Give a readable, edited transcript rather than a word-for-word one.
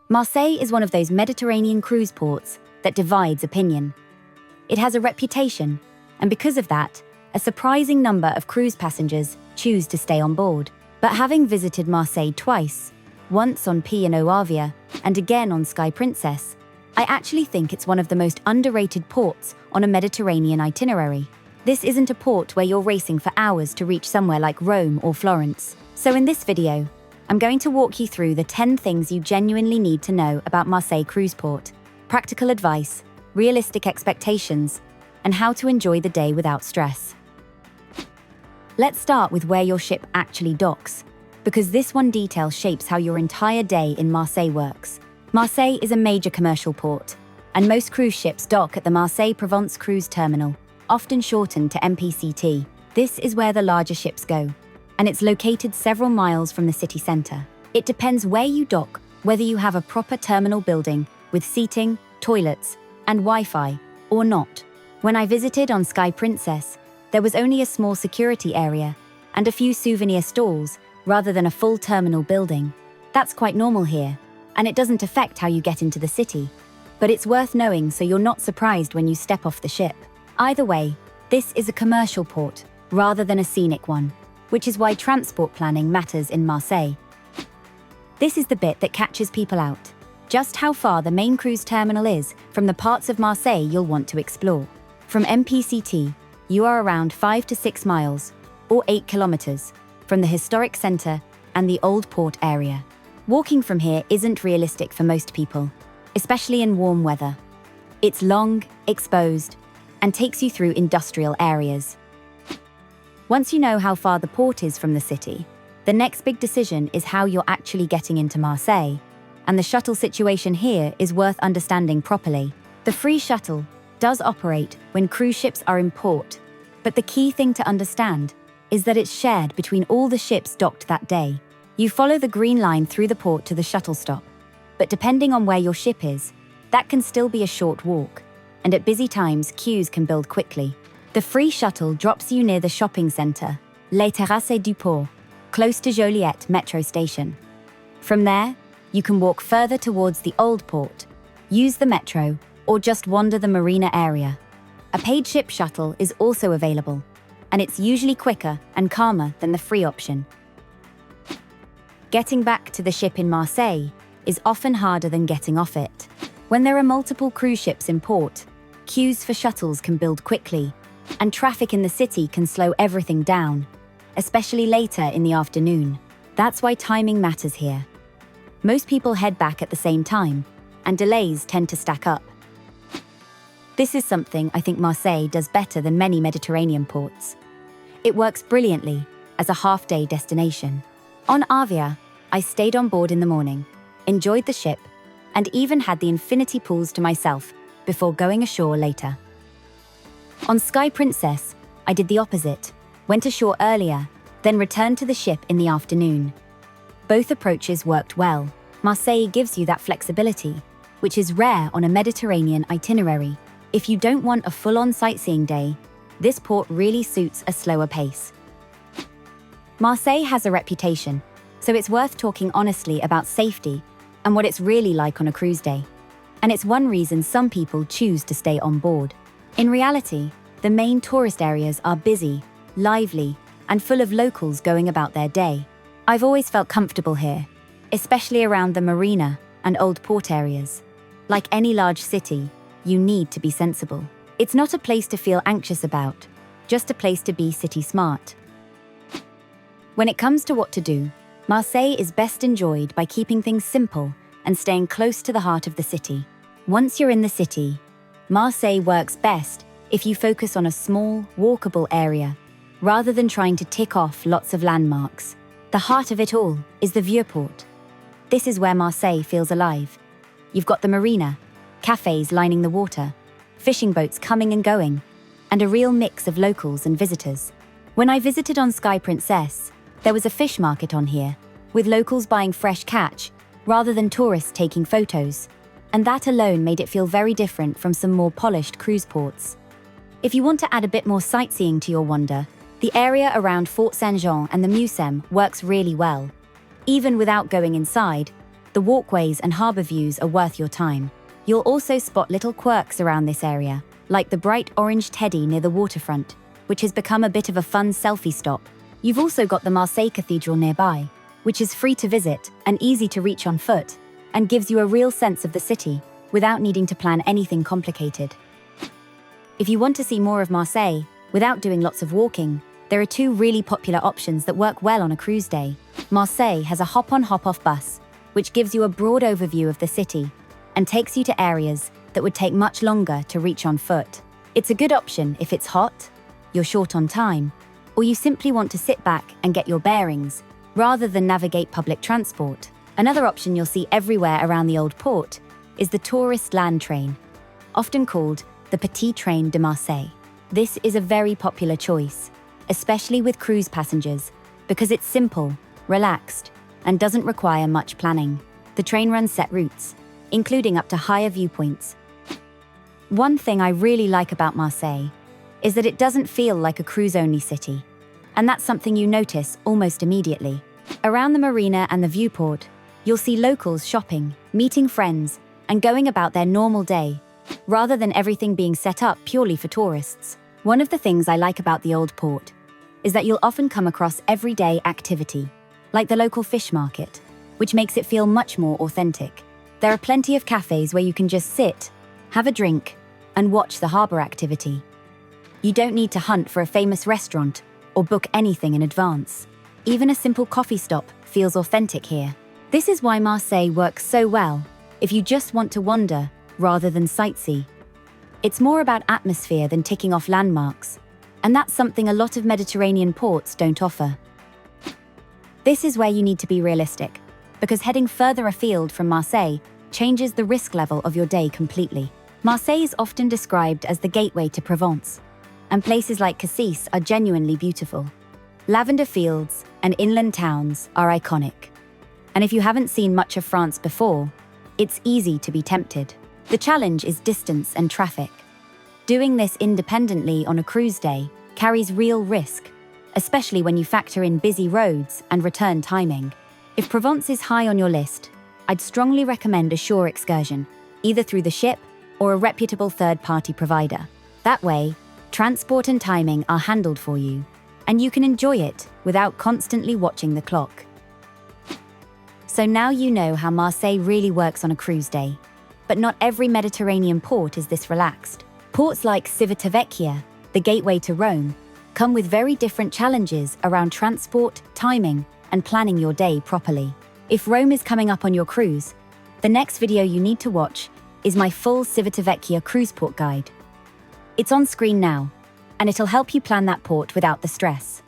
Marseille is one of those Mediterranean cruise ports that divides opinion. It has a reputation, and because of that, a surprising number of cruise passengers choose to stay on board. But having visited Marseille twice, once on P&O Arvia and again on Sky Princess, I actually think it's one of the most underrated ports on a Mediterranean itinerary. This isn't a port where you're racing for hours to reach somewhere like Rome or Florence. So in this video, I'm going to walk you through the 10 things you genuinely need to know about Marseille Cruise Port, practical advice, realistic expectations, and how to enjoy the day without stress. Let's start with where your ship actually docks, because this one detail shapes how your entire day in Marseille works. Marseille is a major commercial port, and most cruise ships dock at the Marseille Provence Cruise Terminal, often shortened to MPCT. This is where the larger ships go, and it's located several miles from the city centre. It depends where you dock, whether you have a proper terminal building with seating, toilets, and Wi-Fi, or not. When I visited on Sky Princess, there was only a small security area and a few souvenir stalls rather than a full terminal building. That's quite normal here, and it doesn't affect how you get into the city. But it's worth knowing so you're not surprised when you step off the ship. Either way, this is a commercial port rather than a scenic one, which is why transport planning matters in Marseille. This is the bit that catches people out. Just how far the main cruise terminal is from the parts of Marseille you'll want to explore. From MPCT, you are around 5 to 6 miles, or 8 kilometers, from the historic centre and the old port area. Walking from here isn't realistic for most people, especially in warm weather. It's long, exposed, and takes you through industrial areas. Once you know how far the port is from the city, the next big decision is how you're actually getting into Marseille, and the shuttle situation here is worth understanding properly. The free shuttle does operate when cruise ships are in port, but the key thing to understand is that it's shared between all the ships docked that day. You follow the green line through the port to the shuttle stop, but depending on where your ship is, that can still be a short walk, and at busy times, queues can build quickly. The free shuttle drops you near the shopping centre, Les Terrasses du Port, close to Joliette metro station. From there, you can walk further towards the old port, use the metro, or just wander the marina area. A paid ship shuttle is also available, and it's usually quicker and calmer than the free option. Getting back to the ship in Marseille is often harder than getting off it. When there are multiple cruise ships in port, queues for shuttles can build quickly, and traffic in the city can slow everything down, especially later in the afternoon. That's why timing matters here. Most people head back at the same time, and delays tend to stack up. This is something I think Marseille does better than many Mediterranean ports. It works brilliantly as a half-day destination. On Arvia, I stayed on board in the morning, enjoyed the ship, and even had the infinity pools to myself before going ashore later. On Sky Princess, I did the opposite, went ashore earlier, then returned to the ship in the afternoon. Both approaches worked well. Marseille gives you that flexibility, which is rare on a Mediterranean itinerary. If you don't want a full-on sightseeing day, this port really suits a slower pace. Marseille has a reputation, so it's worth talking honestly about safety and what it's really like on a cruise day. And it's one reason some people choose to stay on board. In reality, the main tourist areas are busy, lively, and full of locals going about their day. I've always felt comfortable here, especially around the marina and old port areas. Like any large city, you need to be sensible. It's not a place to feel anxious about, just a place to be city smart. When it comes to what to do, Marseille is best enjoyed by keeping things simple and staying close to the heart of the city. Once you're in the city, Marseille works best if you focus on a small, walkable area, rather than trying to tick off lots of landmarks. The heart of it all is the Vieux-Port. This is where Marseille feels alive. You've got the marina, cafes lining the water, fishing boats coming and going, and a real mix of locals and visitors. When I visited on Sky Princess, there was a fish market on here, with locals buying fresh catch, rather than tourists taking photos, and that alone made it feel very different from some more polished cruise ports. If you want to add a bit more sightseeing to your wander, the area around Fort Saint-Jean and the Museum works really well. Even without going inside, The walkways and harbour views are worth your time. You'll also spot little quirks around this area, like the bright orange teddy near the waterfront, which has become a bit of a fun selfie stop. You've also got the Marseille Cathedral nearby, which is free to visit and easy to reach on foot, and gives you a real sense of the city without needing to plan anything complicated. If you want to see more of Marseille without doing lots of walking, there are two really popular options that work well on a cruise day. Marseille has a hop-on hop-off bus, which gives you a broad overview of the city and takes you to areas that would take much longer to reach on foot. It's a good option if it's hot, you're short on time, or you simply want to sit back and get your bearings, rather than navigate public transport. Another option you'll see everywhere around the old port is the tourist land train, often called the Petit Train de Marseille. This is a very popular choice, especially with cruise passengers, because it's simple, relaxed, and doesn't require much planning. The train runs set routes, including up to higher viewpoints. One thing I really like about Marseille is that it doesn't feel like a cruise-only city, and that's something you notice almost immediately. Around the marina and the viewport, you'll see locals shopping, meeting friends, and going about their normal day, rather than everything being set up purely for tourists. One of the things I like about the old port is that you'll often come across everyday activity, like the local fish market, which makes it feel much more authentic. There are plenty of cafes where you can just sit, have a drink, and watch the harbour activity. You don't need to hunt for a famous restaurant or book anything in advance. Even a simple coffee stop feels authentic here. This is why Marseille works so well if you just want to wander rather than sightsee. It's more about atmosphere than ticking off landmarks, and that's something a lot of Mediterranean ports don't offer. This is where you need to be realistic, because heading further afield from Marseille changes the risk level of your day completely. Marseille is often described as the gateway to Provence, and places like Cassis are genuinely beautiful. Lavender fields and inland towns are iconic. And if you haven't seen much of France before, it's easy to be tempted. The challenge is distance and traffic. Doing this independently on a cruise day carries real risk, especially when you factor in busy roads and return timing. If Provence is high on your list, I'd strongly recommend a shore excursion, either through the ship or a reputable third-party provider. That way, transport and timing are handled for you, and you can enjoy it without constantly watching the clock. So now you know how Marseille really works on a cruise day. But not every Mediterranean port is this relaxed. Ports like Civitavecchia, the gateway to Rome, come with very different challenges around transport, timing, and planning your day properly. If Rome is coming up on your cruise, the next video you need to watch is my full Civitavecchia cruise port guide. It's on screen now, and it'll help you plan that port without the stress.